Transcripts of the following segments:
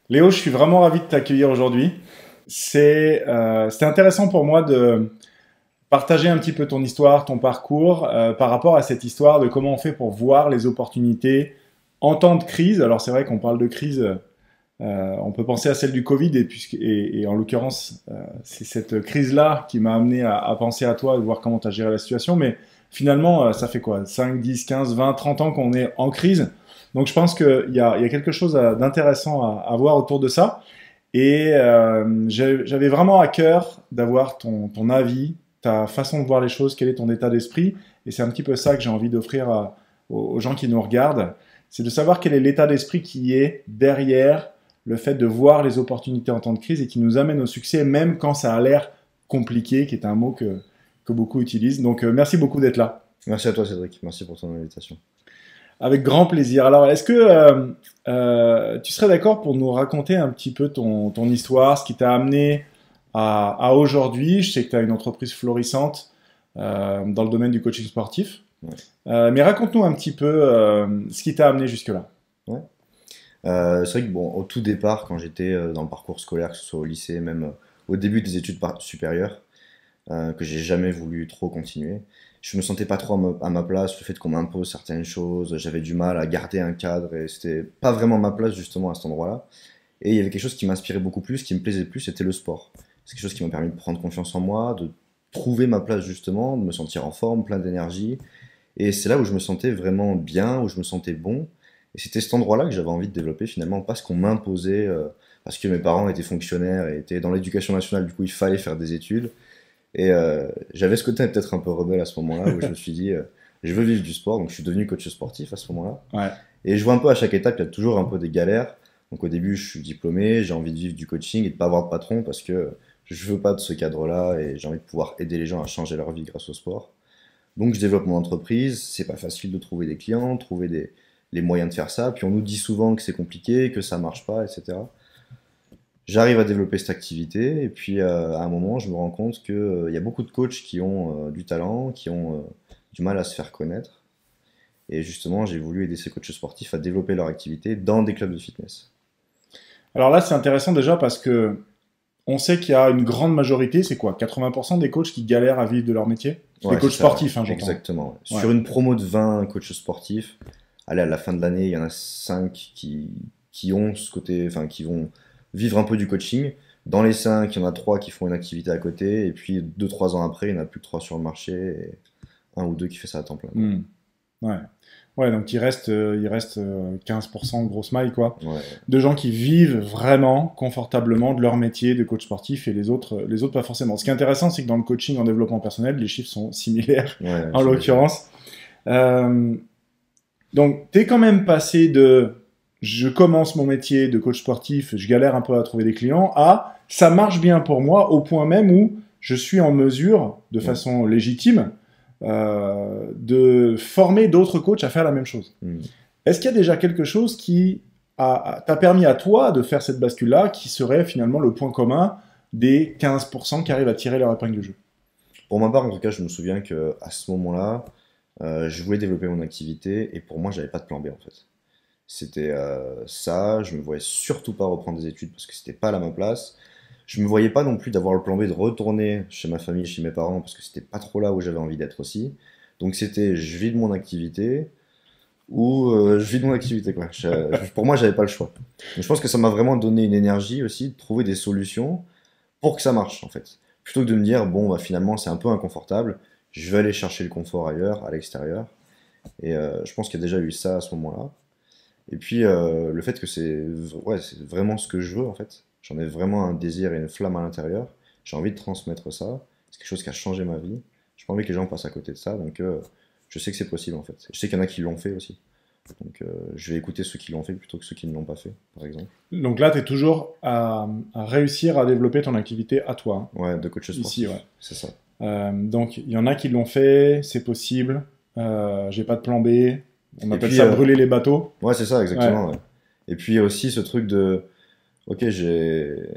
Léo, je suis vraiment ravi de t'accueillir aujourd'hui. C'était intéressant pour moi de partager un petit peu ton histoire, ton parcours, par rapport à cette histoire de comment on fait pour voir les opportunités en temps de crise. Alors c'est vrai qu'on parle de crise, on peut penser à celle du Covid, et en l'occurrence, c'est cette crise-là qui m'a amené à penser à toi et voir comment tu as géré la situation. Mais finalement, ça fait quoi? 5, 10, 15, 20, 30 ans qu'on est en crise. Donc je pense qu'il y a quelque chose d'intéressant à voir autour de ça. Et j'avais vraiment à cœur d'avoir ton avis, ta façon de voir les choses, quel est ton état d'esprit. Et c'est un petit peu ça que j'ai envie d'offrir aux gens qui nous regardent. C'est de savoir quel est l'état d'esprit qui est derrière le fait de voir les opportunités en temps de crise et qui nous amène au succès, même quand ça a l'air compliqué, qui est un mot que beaucoup utilisent. Donc merci beaucoup d'être là. Merci à toi, Cédric. Merci pour ton invitation. Avec grand plaisir. Alors, est-ce que tu serais d'accord pour nous raconter un petit peu ton histoire, ce qui t'a amené à aujourd'hui? Je sais que tu as une entreprise florissante dans le domaine du coaching sportif. Ouais. Mais raconte-nous un petit peu ce qui t'a amené jusque-là. Ouais. C'est vrai que bon, au tout départ, quand j'étais dans le parcours scolaire, que ce soit au lycée, même au début des études supérieures, que j'ai jamais voulu trop continuer, je me sentais pas trop à ma place. Le fait qu'on m'impose certaines choses, j'avais du mal à garder un cadre et c'était pas vraiment ma place justement à cet endroit-là. Et il y avait quelque chose qui m'inspirait beaucoup plus, qui me plaisait plus, c'était le sport. C'est quelque chose qui m'a permis de prendre confiance en moi, de trouver ma place justement, de me sentir en forme, plein d'énergie. Et c'est là où je me sentais vraiment bien, où je me sentais bon. Et c'était cet endroit-là que j'avais envie de développer finalement, pas ce qu'on m'imposait, parce que mes parents étaient fonctionnaires et étaient dans l'éducation nationale, du coup il fallait faire des études. Et j'avais ce côté peut-être un peu rebelle à ce moment-là, où je me suis dit, je veux vivre du sport, donc je suis devenu coach sportif à ce moment-là. Ouais. Et je vois un peu à chaque étape, il y a toujours un peu des galères. Donc au début, je suis diplômé, j'ai envie de vivre du coaching et de pas avoir de patron parce que je veux pas de ce cadre-là et j'ai envie de pouvoir aider les gens à changer leur vie grâce au sport. Donc je développe mon entreprise, c'est pas facile de trouver des clients, trouver les moyens de faire ça. Puis on nous dit souvent que c'est compliqué, que ça marche pas, etc. J'arrive à développer cette activité et puis à un moment, je me rends compte qu'il y a beaucoup de coachs qui ont du talent, qui ont du mal à se faire connaître. Et justement, j'ai voulu aider ces coachs sportifs à développer leur activité dans des clubs de fitness. Alors là, c'est intéressant déjà parce que on sait qu'il y a une grande majorité, c'est quoi? 80% des coachs qui galèrent à vivre de leur métier? Les Ouais, c'est coachs ça, ouais. sportifs, hein, j'entends. Exactement. Ouais. Ouais. Sur une promo de 20 coachs sportifs, allez, à la fin de l'année, il y en a 5 qui ont ce côté, enfin, qui vont vivre un peu du coaching. Dans les 5, il y en a 3 qui font une activité à côté, et puis 2 3 ans après, il n'y en a plus que 3 sur le marché, et un ou deux qui fait ça à temps plein. Hmm. Ouais. Ouais, donc il reste 15% grosse maille, quoi, Ouais, de gens qui vivent vraiment confortablement de leur métier de coach sportif et les autres pas forcément. Ce qui est intéressant, c'est que dans le coaching en développement personnel, les chiffres sont similaires ouais, en j'imagine. l'occurrence. Euh, donc, t'es quand même passé de je commence mon métier de coach sportif, je galère un peu à trouver des clients, à ça marche bien pour moi au point même où je suis en mesure, de Mm, façon légitime, de former d'autres coachs à faire la même chose. mm. Est-ce qu'il y a déjà quelque chose qui t'a permis à toi de faire cette bascule-là, qui serait finalement le point commun des 15% qui arrivent à tirer leur épingle du jeu? Pour ma part, en tout cas, je me souviens que à ce moment-là, je voulais développer mon activité, et pour moi, j'avais pas de plan B en fait. C'était ça, je me voyais surtout pas reprendre des études parce que c'était pas là ma place. Je me voyais pas non plus d'avoir le plan B de retourner chez ma famille, chez mes parents, parce que c'était pas trop là où j'avais envie d'être aussi. Donc c'était je vis de mon activité ou je vis de mon activité quoi. Pour moi, j'avais pas le choix. Donc, je pense que ça m'a vraiment donné une énergie aussi de trouver des solutions pour que ça marche en fait. Plutôt que de me dire bon bah finalement c'est un peu inconfortable, je vais aller chercher le confort ailleurs, à l'extérieur. Et je pense qu'il y a déjà eu ça à ce moment-là. Et puis le fait que ouais, c'est vraiment ce que je veux en fait. J'en ai vraiment un désir et une flamme à l'intérieur. J'ai envie de transmettre ça. C'est quelque chose qui a changé ma vie. J'ai pas envie que les gens passent à côté de ça. Donc je sais que c'est possible en fait. Je sais qu'il y en a qui l'ont fait aussi. Donc je vais écouter ceux qui l'ont fait plutôt que ceux qui ne l'ont pas fait, par exemple. Donc là, tu es toujours à réussir à développer ton activité à toi, hein. Ouais, de coach Ici, sportif, ouais. c'est ça. Donc, il y en a qui l'ont fait, c'est possible. J'ai pas de plan B. On Et appelle puis ça brûler les bateaux. ouais, c'est ça Ouais. exactement. Ouais. Et puis aussi ce truc de ok, je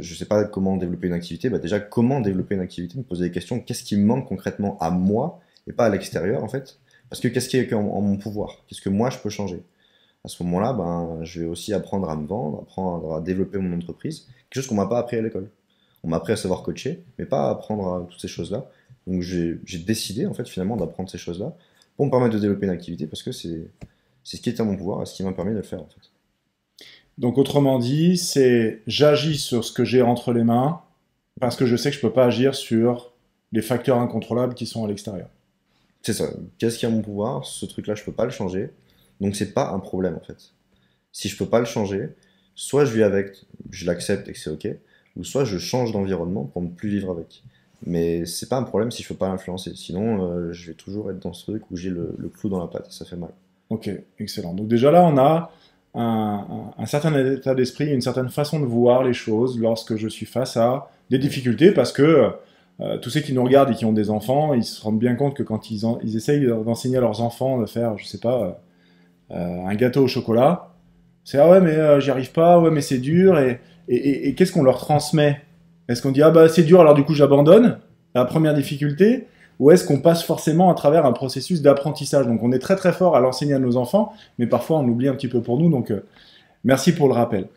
sais pas comment développer une activité. Bah déjà, comment développer une activité? Me poser des questions. Qu'est-ce qui me manque concrètement à moi et pas à l'extérieur, en fait? Parce que qu'est-ce qui est en mon pouvoir? Qu'est-ce que moi je peux changer? À ce moment-là, ben, je vais aussi apprendre à me vendre, apprendre à développer mon entreprise, quelque chose qu'on m'a pas appris à l'école. On m'a appris à savoir coacher, mais pas à apprendre à toutes ces choses-là. Donc j'ai décidé en fait finalement d'apprendre ces choses-là pour me permettre de développer une activité parce que c'est ce qui était à mon pouvoir et ce qui m'a permis de le faire en fait. Donc autrement dit, c'est j'agis sur ce que j'ai entre les mains parce que je sais que je peux pas agir sur les facteurs incontrôlables qui sont à l'extérieur. C'est ça. Qu'est-ce qui est à mon pouvoir? Ce truc-là, je peux pas le changer. Donc c'est pas un problème en fait. Si je peux pas le changer, soit je vis avec, je l'accepte et que c'est ok, ou soit je change d'environnement pour ne plus vivre avec. Mais c'est pas un problème si je peux pas l'influencer. Sinon, je vais toujours être dans ce truc où j'ai le clou dans la patte et ça fait mal. Ok, excellent. Donc déjà là, on a un certain état d'esprit, une certaine façon de voir les choses lorsque je suis face à des difficultés, parce que tous ceux qui nous regardent et qui ont des enfants, ils se rendent bien compte que quand ils essayent d'enseigner à leurs enfants de faire, je sais pas, un gâteau au chocolat, c'est ah ouais mais j'y arrive pas, ouais mais c'est dur, et qu'est-ce qu'on leur transmet? Est-ce qu'on dit ah bah c'est dur alors du coup j'abandonne la première difficulté, ou est-ce qu'on passe forcément à travers un processus d'apprentissage? Donc on est très très fort à l'enseigner à nos enfants, mais parfois on oublie un petit peu pour nous, donc merci pour le rappel.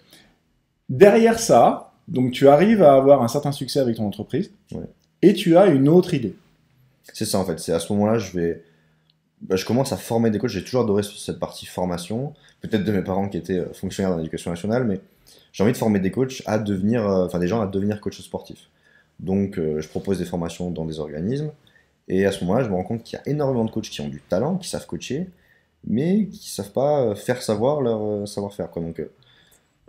Derrière ça, donc tu arrives à avoir un certain succès avec ton entreprise, Ouais. et tu as une autre idée. C'est ça en fait. C'est à ce moment-là, je commence à former des coachs. J'ai toujours adoré cette partie formation. Peut-être de mes parents qui étaient fonctionnaires dans l'éducation nationale, mais j'ai envie de former des coachs à devenir, enfin des gens à devenir coachs sportifs. Donc, je propose des formations dans des organismes. Et à ce moment-là, je me rends compte qu'il y a énormément de coachs qui ont du talent, qui savent coacher, mais qui savent pas faire savoir leur savoir-faire, quoi. Donc,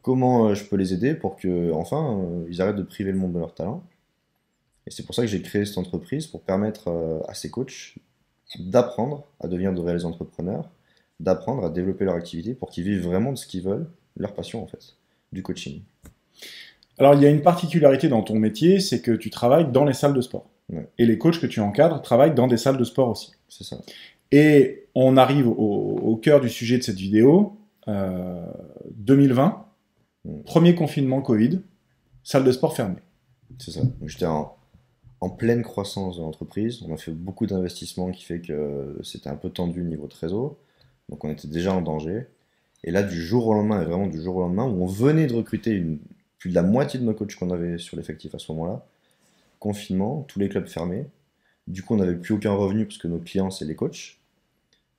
comment je peux les aider pour que, enfin, ils arrêtent de priver le monde de leur talent. Et c'est pour ça que j'ai créé cette entreprise pour permettre à ces coachs d'apprendre à devenir de réels entrepreneurs, d'apprendre à développer leur activité pour qu'ils vivent vraiment de ce qu'ils veulent, leur passion en fait, du coaching. Alors il y a une particularité dans ton métier, c'est que tu travailles dans les salles de sport. Ouais, Et les coachs que tu encadres travaillent dans des salles de sport aussi. c'est ça. Et on arrive au cœur du sujet de cette vidéo. 2020, Mm. premier confinement Covid, salle de sport fermée. C'est ça. Donc, j'étais en pleine croissance de l'entreprise. On a fait beaucoup d'investissements qui fait que c'était un peu tendu niveau trésor. Donc on était déjà en danger. Et là, du jour au lendemain, et vraiment du jour au lendemain, où on venait de recruter plus de la moitié de nos coachs qu'on avait sur l'effectif à ce moment-là, confinement, tous les clubs fermés. Du coup, on n'avait plus aucun revenu parce que nos clients, c'est les coachs.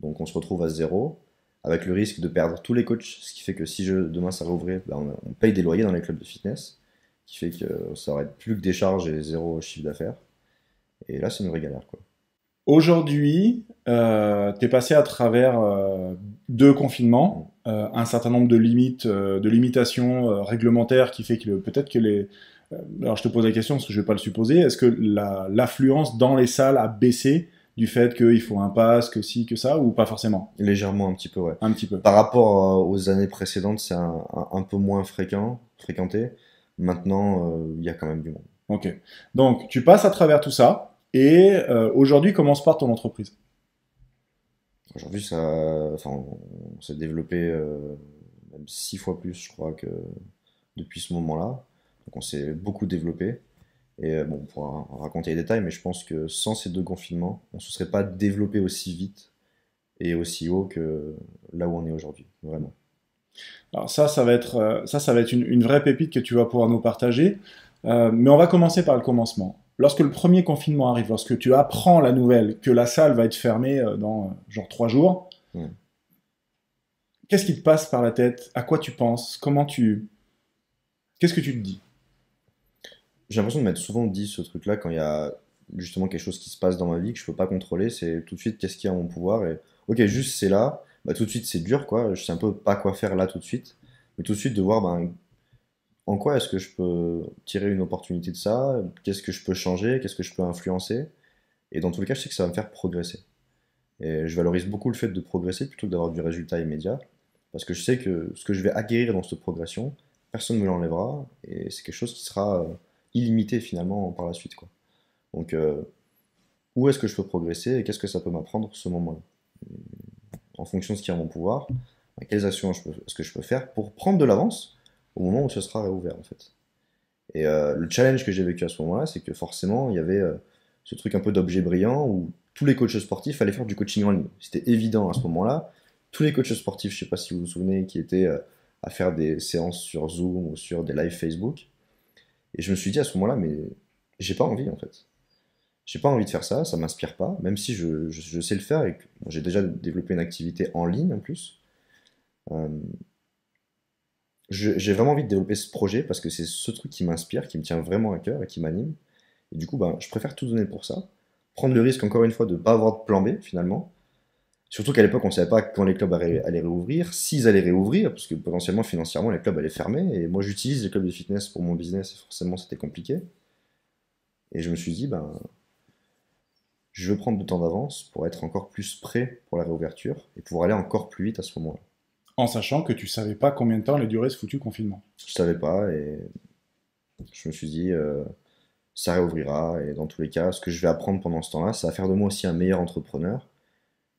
Donc on se retrouve à zéro, avec le risque de perdre tous les coachs, ce qui fait que si demain ça réouvrait, ben, on paye des loyers dans les clubs de fitness, qui fait que ça aurait plus que des charges et zéro chiffre d'affaires. Et là, c'est une vraie galère, quoi. Aujourd'hui, tu es passé à travers deux confinements, un certain nombre de limites, de limitations réglementaires qui fait que peut-être que les... alors je te pose la question parce que je ne vais pas le supposer, est-ce que l'affluence dans les salles a baissé du fait qu'il faut un pass, que ci, que ça, ou pas forcément? Légèrement, un petit peu, ouais. Un petit peu. Par rapport aux années précédentes, c'est un peu moins fréquenté. Maintenant, il y a quand même du monde. Ok. Donc, tu passes à travers tout ça, et aujourd'hui, comment se porte ton entreprise? Aujourd'hui, enfin, on s'est développé même 6 fois plus, je crois, que depuis ce moment-là. Donc, on s'est beaucoup développé. Et bon, on pourra raconter les détails, mais je pense que sans ces deux confinements, on ne se serait pas développé aussi vite et aussi haut que là où on est aujourd'hui, vraiment. Alors ça va être, ça va être une vraie pépite que tu vas pouvoir nous partager. Mais on va commencer par le commencement. Lorsque le premier confinement arrive, lorsque tu apprends la nouvelle que la salle va être fermée dans genre 3 jours, Ouais. qu'est-ce qui te passe par la tête? À quoi tu penses? Qu'est-ce que tu te dis? J'ai l'impression de m'être souvent dit ce truc-là quand il y a justement quelque chose qui se passe dans ma vie que je peux pas contrôler, c'est tout de suite qu'est-ce qu'il y a en mon pouvoir et ok, juste c'est là, bah tout de suite c'est dur quoi, je sais un peu pas quoi faire là tout de suite, mais tout de suite de voir ben, en quoi est-ce que je peux tirer une opportunité de ça, qu'est-ce que je peux changer, qu'est-ce que je peux influencer, et dans tous les cas je sais que ça va me faire progresser. Et je valorise beaucoup le fait de progresser plutôt que d'avoir du résultat immédiat, parce que je sais que ce que je vais acquérir dans cette progression, personne ne me l'enlèvera, et c'est quelque chose qui sera illimité finalement par la suite, quoi. Donc, où est-ce que je peux progresser et qu'est-ce que ça peut m'apprendre ce moment-là? En fonction de ce qui est en mon pouvoir, quelles actions est-ce que je peux faire pour prendre de l'avance au moment où ce sera réouvert, en fait. Et le challenge que j'ai vécu à ce moment-là, c'est que forcément, il y avait ce truc un peu d'objet brillant où tous les coachs sportifs allaient faire du coaching en ligne. C'était évident à ce moment-là tous les coachs sportifs, je sais pas si vous vous souvenez, qui étaient à faire des séances sur Zoom ou sur des lives Facebook. Et je me suis dit à ce moment-là, mais j'ai pas envie en fait. J'ai pas envie de faire ça, ça m'inspire pas, même si je sais le faire et que bon, j'ai déjà développé une activité en ligne en plus. Euh, j'ai vraiment envie de développer ce projet parce que c'est ce truc qui m'inspire, qui me tient vraiment à cœur et qui m'anime. Et du coup, ben, je préfère tout donner pour ça. Prendre le risque, encore une fois, de ne pas avoir de plan B finalement. Surtout qu'à l'époque, on ne savait pas quand les clubs allaient réouvrir, s'ils allaient réouvrir, parce que potentiellement, financièrement, les clubs allaient fermer. Et moi, j'utilise les clubs de fitness pour mon business et forcément, c'était compliqué. Et je me suis dit, ben, je veux prendre du temps d'avance pour être encore plus prêt pour la réouverture et pouvoir aller encore plus vite à ce moment-là. En sachant que tu savais pas combien de temps allait durer ce foutu confinement. Je savais pas et je me suis dit, ça réouvrira. Et dans tous les cas, ce que je vais apprendre pendant ce temps-là, ça va faire de moi aussi un meilleur entrepreneur.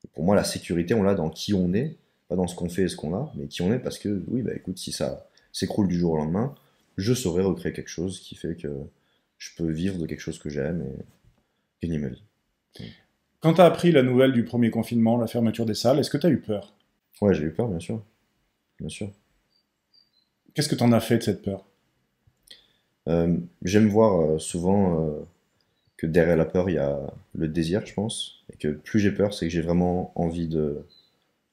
Et pour moi, la sécurité, on l'a dans qui on est, pas dans ce qu'on fait et ce qu'on a, mais qui on est parce que, oui, bah écoute, si ça s'écroule du jour au lendemain, je saurais recréer quelque chose qui fait que je peux vivre de quelque chose que j'aime et gagner ma vie. Quand tu as appris la nouvelle du premier confinement, la fermeture des salles, est-ce que tu as eu peur? Ouais, j'ai eu peur, bien sûr. Bien sûr. Qu'est-ce que tu en as fait de cette peur? J'aime voir souvent que derrière la peur, il y a le désir, je pense. Et que plus j'ai peur, c'est que j'ai vraiment envie de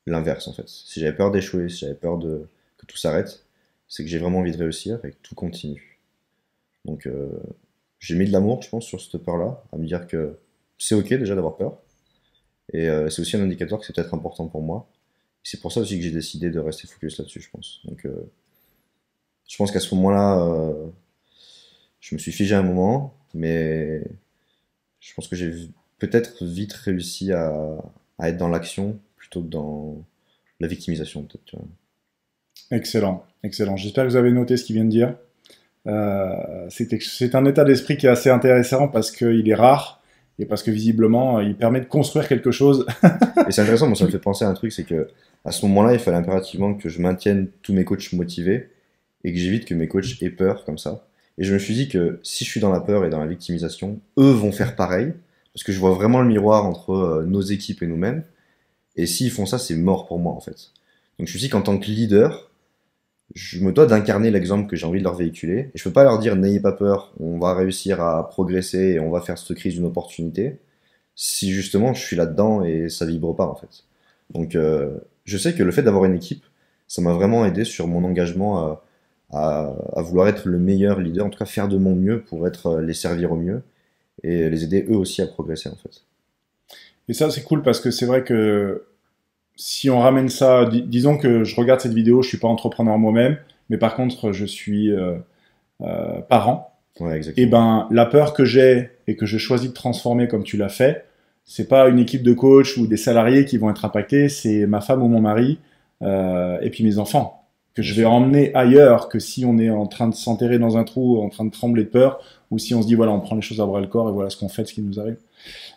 l'inverse, en fait. Si j'avais peur d'échouer, si j'avais peur que tout s'arrête, c'est que j'ai vraiment envie de réussir et que tout continue. Donc, j'ai mis de l'amour, je pense, sur cette peur-là, à me dire que c'est ok déjà d'avoir peur. Et c'est aussi un indicateur que c'est peut-être important pour moi. C'est pour ça aussi que j'ai décidé de rester focus là-dessus, je pense. Donc, je pense qu'à ce moment-là, je me suis figé un moment, mais je pense que j'ai peut-être vite réussi à être dans l'action plutôt que dans la victimisation, peut-être. Tu vois. Excellent, excellent. J'espère que vous avez noté ce qu'il vient de dire. C'est un état d'esprit qui est assez intéressant parce qu'il est rare et parce que visiblement, il permet de construire quelque chose. Et c'est intéressant, moi ça me fait penser à un truc, c'est que à ce moment-là, il fallait impérativement que je maintienne tous mes coachs motivés et que j'évite que mes coachs aient peur comme ça. Et je me suis dit que si je suis dans la peur et dans la victimisation, eux vont faire pareil, parce que je vois vraiment le miroir entre nos équipes et nous-mêmes. Et s'ils font ça, c'est mort pour moi en fait. Donc je me suis dit qu'en tant que leader, je me dois d'incarner l'exemple que j'ai envie de leur véhiculer. Et je peux pas leur dire n'ayez pas peur, on va réussir à progresser et on va faire cette crise une opportunité, si justement je suis là-dedans et ça vibre pas en fait. Donc je sais que le fait d'avoir une équipe, ça m'a vraiment aidé sur mon engagement à vouloir être le meilleur leader, en tout cas faire de mon mieux pour les servir au mieux et les aider eux aussi à progresser en fait. Et ça, c'est cool parce que c'est vrai que si on ramène ça, disons que je regarde cette vidéo, je suis pas entrepreneur moi-même, mais par contre, je suis parent. Ouais, Et exactement. ben, la peur que j'ai et que je choisis de transformer comme tu l'as fait, c'est pas une équipe de coach ou des salariés qui vont être impactés, c'est ma femme ou mon mari et puis mes enfants que Bien je vais sûr. emmener ailleurs que si on est en train de s'enterrer dans un trou, en train de trembler de peur, ou si on se dit voilà, on prend les choses à bras le corps et voilà ce qu'on fait, ce qui nous arrive.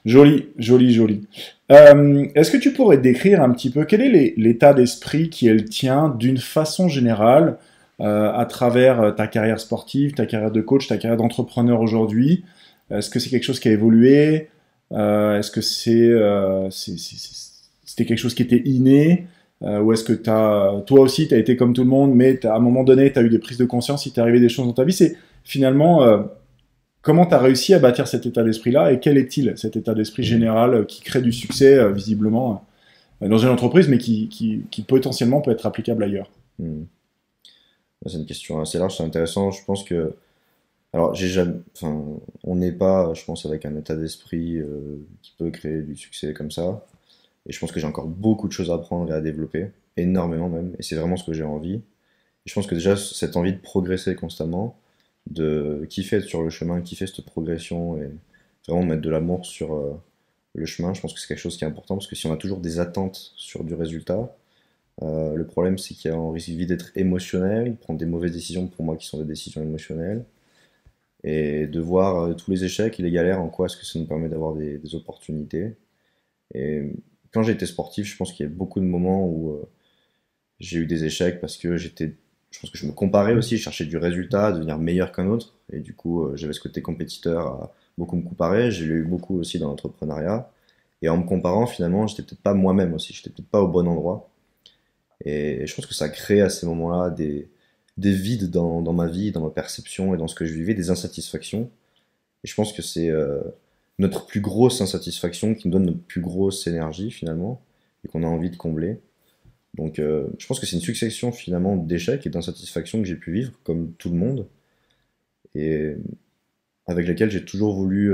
Joli, joli, joli. Est-ce que tu pourrais décrire un petit peu quel est l'état d'esprit qui est le tien d'une façon générale à travers ta carrière sportive, ta carrière de coach, ta carrière d'entrepreneur aujourd'hui? Est-ce que c'est quelque chose qui a évolué? Est-ce que c'était quelque chose qui était inné? Ou est-ce que toi aussi, tu as été comme tout le monde, mais à un moment donné, tu as eu des prises de conscience, il t'est arrivé des choses dans ta vie? C'est finalement comment tu as réussi à bâtir cet état d'esprit-là et quel est-il, cet état d'esprit Mhm. général qui crée du succès, visiblement, dans une entreprise, mais qui potentiellement peut être applicable ailleurs? Mhm. C'est une question assez large, c'est intéressant. Je pense que, alors, j'ai jamais, enfin, on n'est pas, je pense, avec un état d'esprit qui peut créer du succès comme ça. Et je pense que j'ai encore beaucoup de choses à apprendre et à développer, énormément même. Et c'est vraiment ce que j'ai envie. Et je pense que déjà, cette envie de progresser constamment, de kiffer être sur le chemin, kiffer cette progression et vraiment mettre de l'amour sur le chemin, je pense que c'est quelque chose qui est important parce que si on a toujours des attentes sur du résultat, le problème c'est qu'on risque vite d'être émotionnel, prendre des mauvaises décisions pour moi qui sont des décisions émotionnelles et de voir tous les échecs et les galères en quoi est-ce que ça nous permet d'avoir des opportunités. Et quand j'ai été sportif, je pense qu'il y a beaucoup de moments où j'ai eu des échecs parce que je pense que je me comparais aussi, je cherchais du résultat, à devenir meilleur qu'un autre. Et du coup, j'avais ce côté compétiteur à beaucoup me comparer. J'ai eu beaucoup aussi dans l'entrepreneuriat. Et en me comparant, finalement, j'étais peut-être pas moi-même aussi, j'étais peut-être pas au bon endroit. Et je pense que ça crée à ces moments-là des vides dans ma vie, dans ma perception et dans ce que je vivais, des insatisfactions. Et je pense que c'est notre plus grosse insatisfaction qui nous donne notre plus grosse énergie finalement et qu'on a envie de combler. Donc je pense que c'est une succession finalement d'échecs et d'insatisfactions que j'ai pu vivre comme tout le monde et avec lesquels j'ai toujours voulu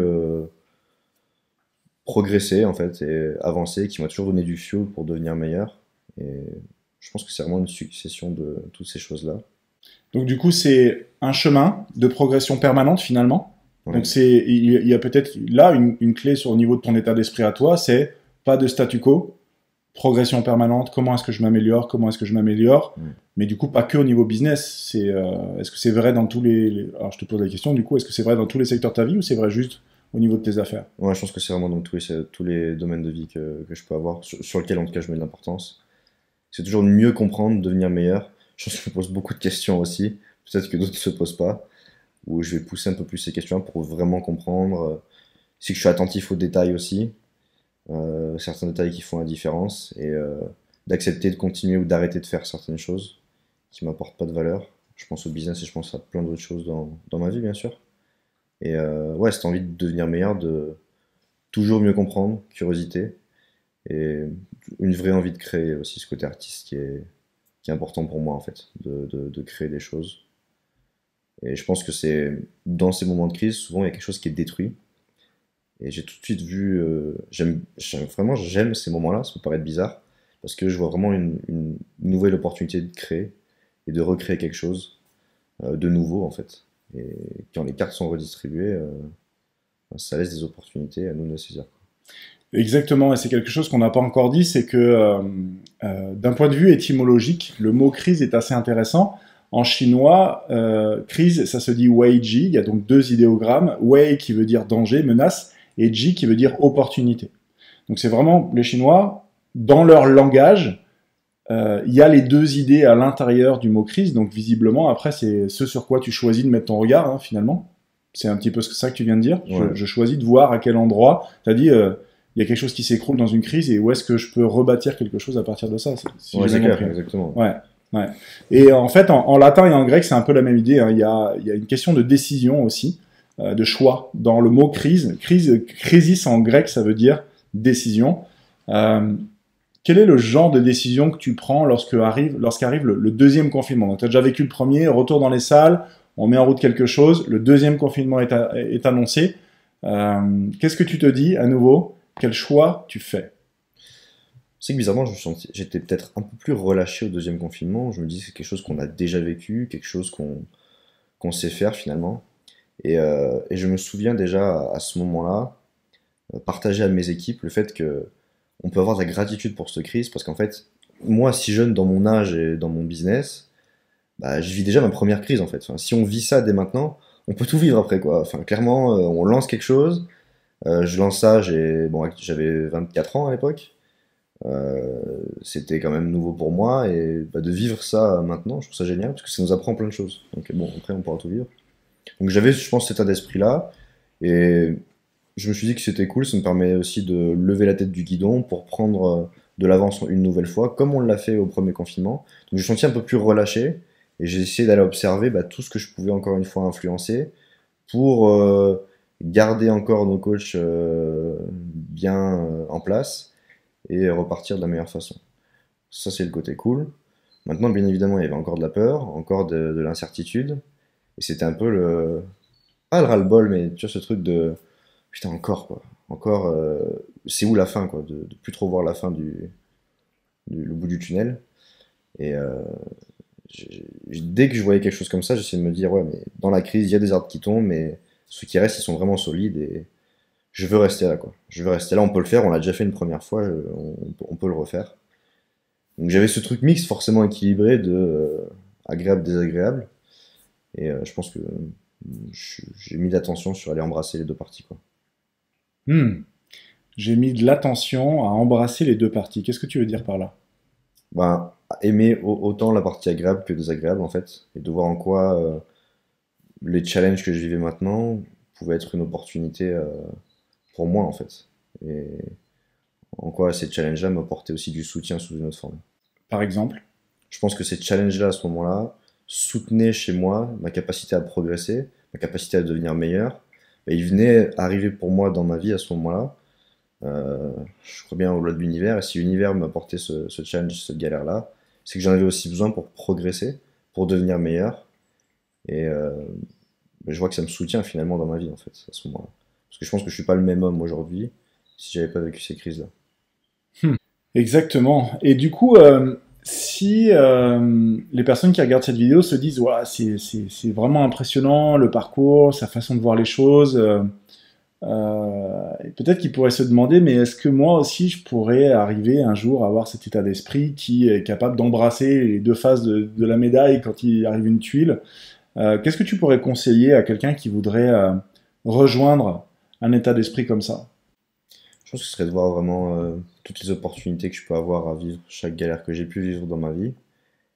progresser en fait et avancer, qui m'a toujours donné du fuel pour devenir meilleur. Et je pense que c'est vraiment une succession de toutes ces choses-là. Donc du coup, c'est un chemin de progression permanente finalement. Donc Ouais. il y a peut-être là une clé sur le niveau de ton état d'esprit à toi, c'est pas de statu quo, progression permanente, comment est-ce que je m'améliore, comment est-ce que je m'améliore, Mm. mais du coup pas que au niveau business, est-ce que c'est vrai dans tous alors je te pose la question du coup, est-ce que c'est vrai dans tous les secteurs de ta vie ou c'est vrai juste au niveau de tes affaires? Ouais, je pense que c'est vraiment dans tous les domaines de vie que je peux avoir, sur lequel en tout cas je mets de l'importance. C'est toujours de mieux comprendre, devenir meilleur. Je pense que je me pose beaucoup de questions aussi, peut-être que d'autres ne se posent pas, où je vais pousser un peu plus ces questions pour vraiment comprendre. Si je suis attentif aux détails aussi, certains détails qui font la différence, et d'accepter de continuer ou d'arrêter de faire certaines choses qui m'apportent pas de valeur. Je pense au business et je pense à plein d'autres choses dans ma vie, bien sûr. Et ouais, cette envie de devenir meilleur, de toujours mieux comprendre, curiosité, et une vraie envie de créer aussi, ce côté artiste qui est important pour moi en fait, de créer des choses. Et je pense que c'est dans ces moments de crise, souvent il y a quelque chose qui est détruit. Et j'ai tout de suite vu, vraiment j'aime ces moments-là, ça peut paraître bizarre, parce que je vois vraiment une nouvelle opportunité de créer et de recréer quelque chose de nouveau en fait. Et quand les cartes sont redistribuées, ça laisse des opportunités à nous de les saisir. Exactement, et c'est quelque chose qu'on n'a pas encore dit, c'est que d'un point de vue étymologique, le mot crise est assez intéressant. En chinois, crise, ça se dit wei-ji, il y a donc deux idéogrammes, wei qui veut dire danger, menace, et ji qui veut dire opportunité. Donc c'est vraiment les Chinois, dans leur langage, il y a les deux idées à l'intérieur du mot crise, donc visiblement, après, c'est ce sur quoi tu choisis de mettre ton regard, hein, finalement. C'est un petit peu ça que tu viens de dire. Ouais, Je choisis de voir à quel endroit. Tu as dit, il y a quelque chose qui s'écroule dans une crise et où est-ce que je peux rebâtir quelque chose à partir de ça, si ouais j'ai c'est bien clair, compris. exactement. Ouais, ouais. Et en fait, en latin et en grec, c'est un peu la même idée, hein. Il y a une question de décision aussi, de choix. Dans le mot crise, crisis en grec, ça veut dire décision. Euh, Quel est le genre de décision que tu prends lorsqu'arrive le deuxième confinement? Tu as déjà vécu le premier, retour dans les salles, on met en route quelque chose, le deuxième confinement est annoncé. Qu'est-ce que tu te dis à nouveau? Quel choix tu fais? C'est que bizarrement, j'étais peut-être un peu plus relâché au deuxième confinement. Je me dis que c'est quelque chose qu'on a déjà vécu, quelque chose qu'on sait faire finalement. Et je me souviens déjà à ce moment-là, partager à mes équipes le fait que on peut avoir de la gratitude pour cette crise parce qu'en fait, moi, si jeune dans mon âge et dans mon business, bah, je vis déjà ma première crise en fait. Enfin, si on vit ça dès maintenant, on peut tout vivre après quoi. Enfin, clairement, on lance quelque chose. Je lance ça, j'avais 24 ans à l'époque. C'était quand même nouveau pour moi et bah, de vivre ça maintenant, je trouve ça génial parce que ça nous apprend plein de choses. Donc bon, après on pourra tout vivre. Donc j'avais, je pense, cet état d'esprit-là et je me suis dit que c'était cool, ça me permet aussi de lever la tête du guidon pour prendre de l'avance une nouvelle fois, comme on l'a fait au premier confinement. Donc je me suis senti un peu plus relâché et j'ai essayé d'aller observer bah, tout ce que je pouvais encore une fois influencer pour garder encore nos coachs bien en place et repartir de la meilleure façon. Ça, c'est le côté cool. Maintenant, bien évidemment, il y avait encore de la peur, encore de l'incertitude. Et c'était un peu pas le ras-le-bol, mais tu vois, ce truc de. Putain, encore, quoi. Encore, c'est où la fin, quoi. De plus trop voir la fin le bout du tunnel. Et dès que je voyais quelque chose comme ça, j'essayais de me dire, ouais, mais dans la crise, il y a des arbres qui tombent, mais ceux qui restent, ils sont vraiment solides. Et je veux rester là, quoi. Je veux rester là, on peut le faire, on l'a déjà fait une première fois, on peut le refaire. Donc j'avais ce truc mixte forcément équilibré de agréable, désagréable. Et je pense que j'ai mis l'attention sur aller embrasser les deux parties, quoi. Hmm. J'ai mis de l'attention à embrasser les deux parties. Qu'est-ce que tu veux dire par là? Ben, aimer autant la partie agréable que désagréable, en fait. Et de voir en quoi les challenges que je vivais maintenant pouvaient être une opportunité pour moi, en fait. Et en quoi ces challenges-là m'apportaient aussi du soutien sous une autre forme. Par exemple? Je pense que ces challenges-là, à ce moment-là, soutenaient chez moi ma capacité à progresser, ma capacité à devenir meilleur. Et ils venaient arriver pour moi dans ma vie à ce moment-là. Je crois bien au-delà de l'univers. Et si l'univers m'apportait ce challenge, cette galère-là, c'est que j'en avais aussi besoin pour progresser, pour devenir meilleur. Et je vois que ça me soutient finalement dans ma vie, en fait, à ce moment-là. Parce que je pense que je suis pas le même homme aujourd'hui si j'avais pas vécu ces crises-là. Exactement. Et du coup, si les personnes qui regardent cette vidéo se disent, ouais, c'est vraiment impressionnant le parcours, sa façon de voir les choses, et peut-être qu'ils pourraient se demander, mais est-ce que moi aussi je pourrais arriver un jour à avoir cet état d'esprit qui est capable d'embrasser les deux faces de la médaille quand il arrive une tuile? Qu'est-ce que tu pourrais conseiller à quelqu'un qui voudrait rejoindre un état d'esprit comme ça? Je pense que ce serait de voir vraiment toutes les opportunités que je peux avoir à vivre chaque galère que j'ai pu vivre dans ma vie.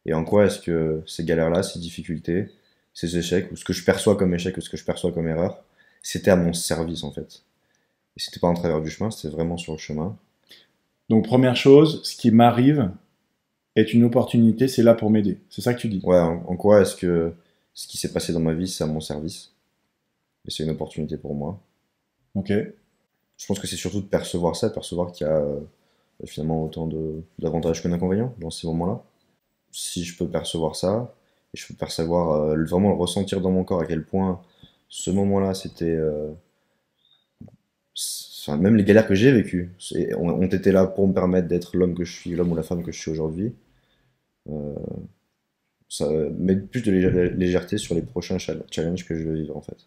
Et en quoi est-ce que ces galères-là, ces difficultés, ces échecs, ou ce que je perçois comme échec, ou ce que je perçois comme erreur, c'était à mon service en fait. Et c'était pas en travers du chemin, c'était vraiment sur le chemin. Donc première chose, ce qui m'arrive est une opportunité, c'est là pour m'aider. C'est ça que tu dis. Ouais, en quoi est-ce que ce qui s'est passé dans ma vie, c'est à mon service? Et c'est une opportunité pour moi. Ok. Je pense que c'est surtout de percevoir ça, de percevoir qu'il y a finalement autant d'avantages que d'inconvénients dans ces moments-là. Si je peux percevoir ça, et je peux percevoir, vraiment le ressentir dans mon corps à quel point ce moment-là, c'était... enfin, même les galères que j'ai vécues ont été là pour me permettre d'être l'homme que je suis, l'homme ou la femme que je suis aujourd'hui. Euh, Ça met plus de légèreté sur les prochains challenges que je vais vivre en fait.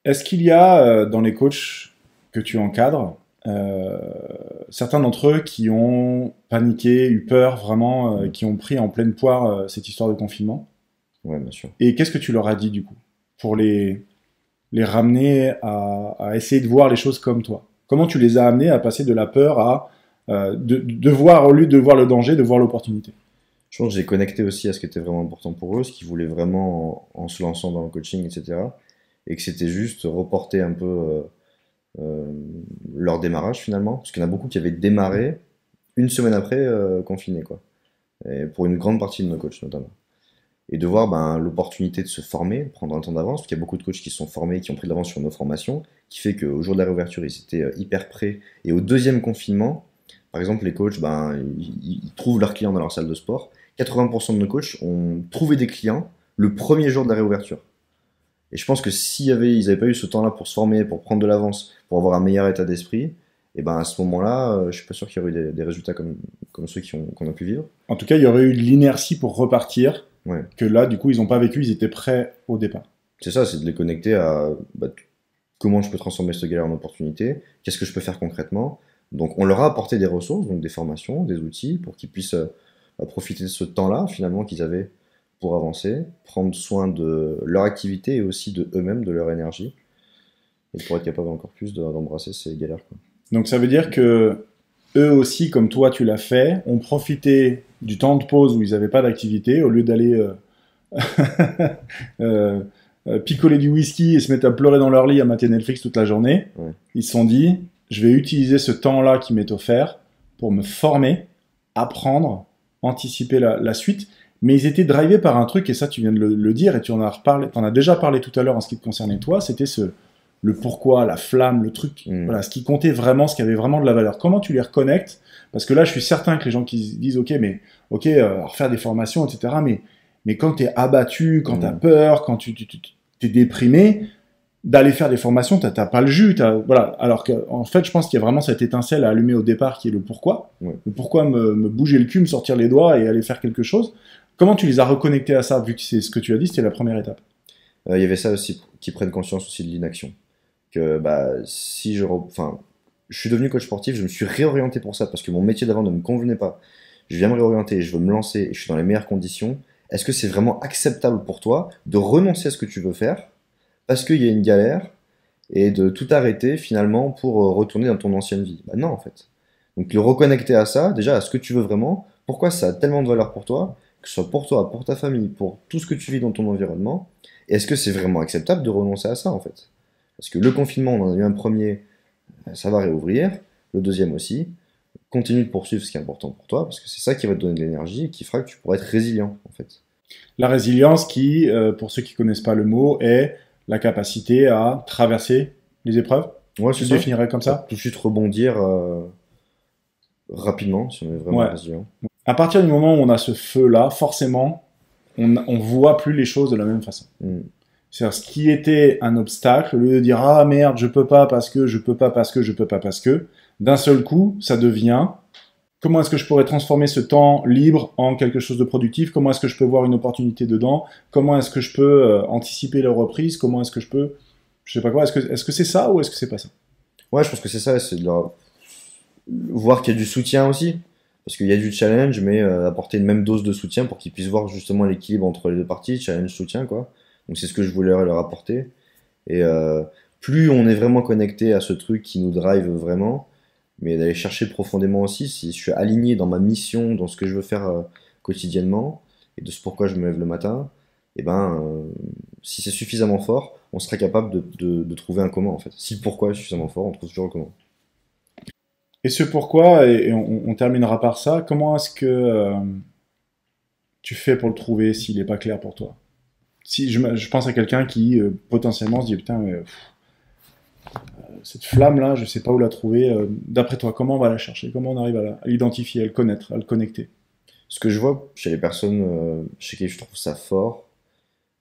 Est-ce qu'il y a dans les coachs que tu encadres euh, certains d'entre eux qui ont paniqué, eu peur vraiment, Mm. qui ont pris en pleine poire cette histoire de confinement? Ouais, bien sûr. Et qu'est-ce que tu leur as dit du coup pour les ramener à essayer de voir les choses comme toi? Comment tu les as amenés à passer de la peur à de voir, au lieu de voir le danger, de voir l'opportunité? Je pense que j'ai connecté aussi à ce qui était vraiment important pour eux, ce qu'ils voulaient vraiment en se lançant dans le coaching, etc. Et que c'était juste reporter un peu euh, leur démarrage finalement. Parce qu'il y en a beaucoup qui avaient démarré une semaine après confiné, quoi. Et pour une grande partie de nos coachs notamment. Et de voir ben, l'opportunité de se former, prendre un temps d'avance, parce qu'il y a beaucoup de coachs qui se sont formés, qui ont pris de l'avance sur nos formations, qui fait qu'au jour de la réouverture, ils étaient hyper prêts. Et au deuxième confinement, par exemple, les coachs, ben, ils trouvent leurs clients dans leur salle de sport. 80% de nos coachs ont trouvé des clients le premier jour de la réouverture. Et je pense que ils n'avaient pas eu ce temps-là pour se former, pour prendre de l'avance, pour avoir un meilleur état d'esprit, et ben à ce moment-là, je suis pas sûr qu'il y aurait eu des résultats comme ceux qu'on a pu vivre. En tout cas, il y aurait eu de l'inertie pour repartir, Ouais. que là, du coup, ils n'ont pas vécu, ils étaient prêts au départ. C'est ça, c'est de les connecter à bah, comment je peux transformer cette galère en opportunité, qu'est-ce que je peux faire concrètement. Donc on leur a apporté des ressources, donc des formations, des outils, pour qu'ils puissent profiter de ce temps-là finalement qu'ils avaient pour avancer, prendre soin de leur activité et aussi de eux-mêmes, de leur énergie, et pour être capable encore plus d'embrasser ces galères, quoi. Donc ça veut dire que eux aussi, comme toi tu l'as fait, ont profité du temps de pause où ils n'avaient pas d'activité, au lieu d'aller euh, picoler du whisky et se mettre à pleurer dans leur lit à mater Netflix toute la journée. Ouais. Ils se sont dit, je vais utiliser ce temps-là qui m'est offert pour me former, apprendre, anticiper la suite. Mais ils étaient drivés par un truc, et ça tu viens de le dire, et tu en as reparlé, t'en as déjà parlé tout à l'heure en ce qui te concernait toi, c'était le pourquoi, la flamme, le truc, voilà, ce qui comptait vraiment, ce qui avait vraiment de la valeur. Comment tu les reconnectes? Parce que là, je suis certain que les gens qui se disent, ok, mais ok, refaire des formations, etc. Mais quand t'es abattu, quand t'as peur, quand t'es déprimé, d'aller faire des formations, t'as pas le jus, voilà. Alors que, en fait, je pense qu'il y a vraiment cette étincelle à allumer au départ qui est le pourquoi. Ouais. Le pourquoi me bouger le cul, me sortir les doigts et aller faire quelque chose. Comment tu les as reconnectés à ça, vu que c'est ce que tu as dit, c'était la première étape? Il y avait ça aussi, qu'ils prennent conscience aussi de l'inaction. Que bah, si enfin, je suis devenu coach sportif, je me suis réorienté pour ça, parce que mon métier d'avant ne me convenait pas. Je viens me réorienter, je veux me lancer, et je suis dans les meilleures conditions. Est-ce que c'est vraiment acceptable pour toi de renoncer à ce que tu veux faire, parce qu'il y a une galère, et de tout arrêter finalement pour retourner dans ton ancienne vie? Bah non, en fait. Donc le reconnecter à ça, déjà à ce que tu veux vraiment, pourquoi ça a tellement de valeur pour toi, que ce soit pour toi, pour ta famille, pour tout ce que tu vis dans ton environnement, et est-ce que c'est vraiment acceptable de renoncer à ça en fait? Parce que le confinement, on en a eu un premier, ça va réouvrir, le deuxième aussi. continue de poursuivre ce qui est important pour toi, parce que c'est ça qui va te donner de l'énergie et qui fera que tu pourras être résilient, en fait. La résilience qui, pour ceux qui connaissent pas le mot, est la capacité à traverser les épreuves. Ouais, Tu c'est le ça. définirais comme ça? Tout de suite rebondir rapidement, si on est vraiment Ouais. résilient. À partir du moment où on a ce feu-là, forcément, on voit plus les choses de la même façon. Mm. C'est-à-dire, ce qui était un obstacle, au lieu de dire ah merde, je peux pas parce que, je peux pas parce que, je peux pas parce que, d'un seul coup, ça devient comment est-ce que je pourrais transformer ce temps libre en quelque chose de productif? Comment est-ce que je peux voir une opportunité dedans? Comment est-ce que je peux anticiper la reprise? Comment est-ce que je peux, je sais pas quoi, est-ce que c'est ça ou est-ce que c'est pas ça? Ouais, je pense que c'est ça, c'est de voir qu'il y a du soutien aussi. Parce qu'il y a du challenge, mais apporter une même dose de soutien pour qu'ils puissent voir justement l'équilibre entre les deux parties, challenge-soutien, quoi. Donc c'est ce que je voulais leur apporter. Et plus on est vraiment connecté à ce truc qui nous drive vraiment, mais d'aller chercher profondément aussi, si je suis aligné dans ma mission, dans ce que je veux faire quotidiennement, et de ce pourquoi je me lève le matin, et ben, si c'est suffisamment fort, on sera capable de trouver un comment, en fait. Si le pourquoi est suffisamment fort, on trouve toujours le comment. Et ce pourquoi, et on terminera par ça, comment est-ce que tu fais pour le trouver s'il n'est pas clair pour toi? Si je pense à quelqu'un qui potentiellement se dit putain, mais cette flamme-là, je sais pas où la trouver. D'après toi, comment on va la chercher? Comment on arrive à l'identifier, à le connaître, à le connecter? Ce que je vois chez les personnes chez qui je trouve ça fort,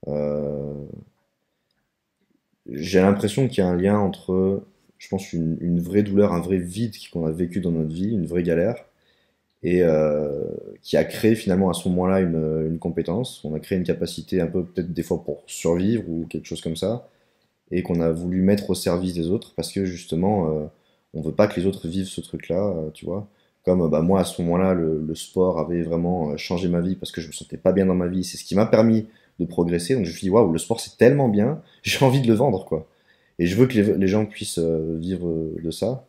euh, j'ai l'impression qu'il y a un lien entre, je pense, une vraie douleur, un vrai vide qu'on a vécu dans notre vie, une vraie galère, et qui a créé finalement à ce moment-là une compétence. On a créé une capacité un peu peut-être des fois pour survivre ou quelque chose comme ça, et qu'on a voulu mettre au service des autres parce que justement, on veut pas que les autres vivent ce truc-là, tu vois. Comme bah, moi à ce moment-là, le sport avait vraiment changé ma vie parce que je me sentais pas bien dans ma vie. C'est ce qui m'a permis de progresser. Donc je me suis dit, waouh, le sport c'est tellement bien, j'ai envie de le vendre, quoi. Et je veux que les gens puissent vivre de ça.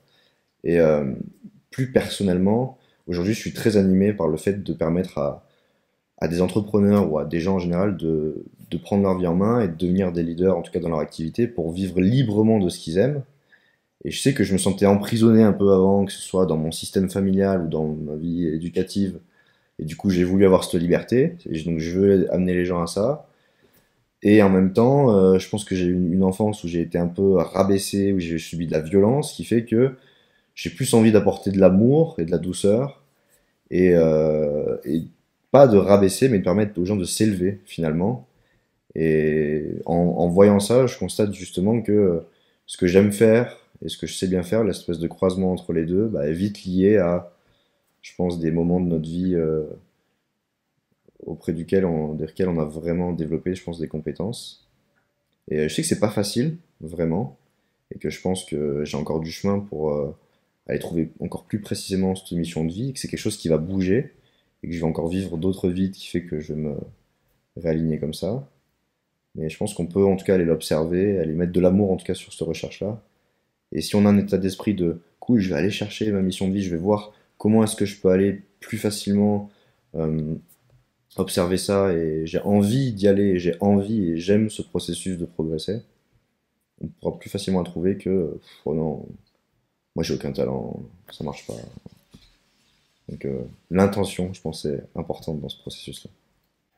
Et plus personnellement, aujourd'hui, je suis très animé par le fait de permettre à des entrepreneurs ou à des gens en général de prendre leur vie en main et de devenir des leaders, en tout cas dans leur activité, pour vivre librement de ce qu'ils aiment. Et je sais que je me sentais emprisonné un peu avant, que ce soit dans mon système familial ou dans ma vie éducative. Et du coup, j'ai voulu avoir cette liberté. Et donc, je veux amener les gens à ça. Et en même temps, je pense que j'ai eu une enfance où j'ai été un peu rabaissé, où j'ai subi de la violence, qui fait que j'ai plus envie d'apporter de l'amour et de la douceur. Et pas de rabaisser, mais de permettre aux gens de s'élever, finalement. Et en voyant ça, je constate justement que ce que j'aime faire et ce que je sais bien faire, l'espèce de croisement entre les deux, bah, est vite lié à, je pense, des moments de notre vie auprès desquels on a vraiment développé, je pense, des compétences. Et je sais que c'est pas facile, vraiment, et que je pense que j'ai encore du chemin pour aller trouver encore plus précisément cette mission de vie, et que c'est quelque chose qui va bouger, et que je vais encore vivre d'autres vies qui fait que je vais me réaligner comme ça. Mais je pense qu'on peut en tout cas aller l'observer, aller mettre de l'amour en tout cas sur cette recherche-là. Et si on a un état d'esprit de cool, je vais aller chercher ma mission de vie, je vais voir comment est-ce que je peux aller plus facilement euh, observer ça et j'ai envie d'y aller, et j'ai envie et j'aime ce processus de progresser, on pourra plus facilement trouver que oh non, moi j'ai aucun talent, ça marche pas. Donc l'intention, je pense, est importante dans ce processus-là.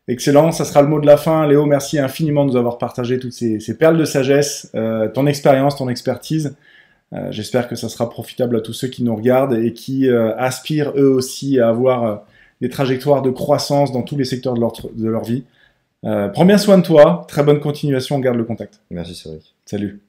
Excellent, ça sera le mot de la fin. Léo, merci infiniment de nous avoir partagé toutes ces perles de sagesse, ton expérience, ton expertise. J'espère que ça sera profitable à tous ceux qui nous regardent et qui aspirent eux aussi à avoir des trajectoires de croissance dans tous les secteurs de leur vie. Prends bien soin de toi, très bonne continuation, on garde le contact. Merci Cédric. Salut.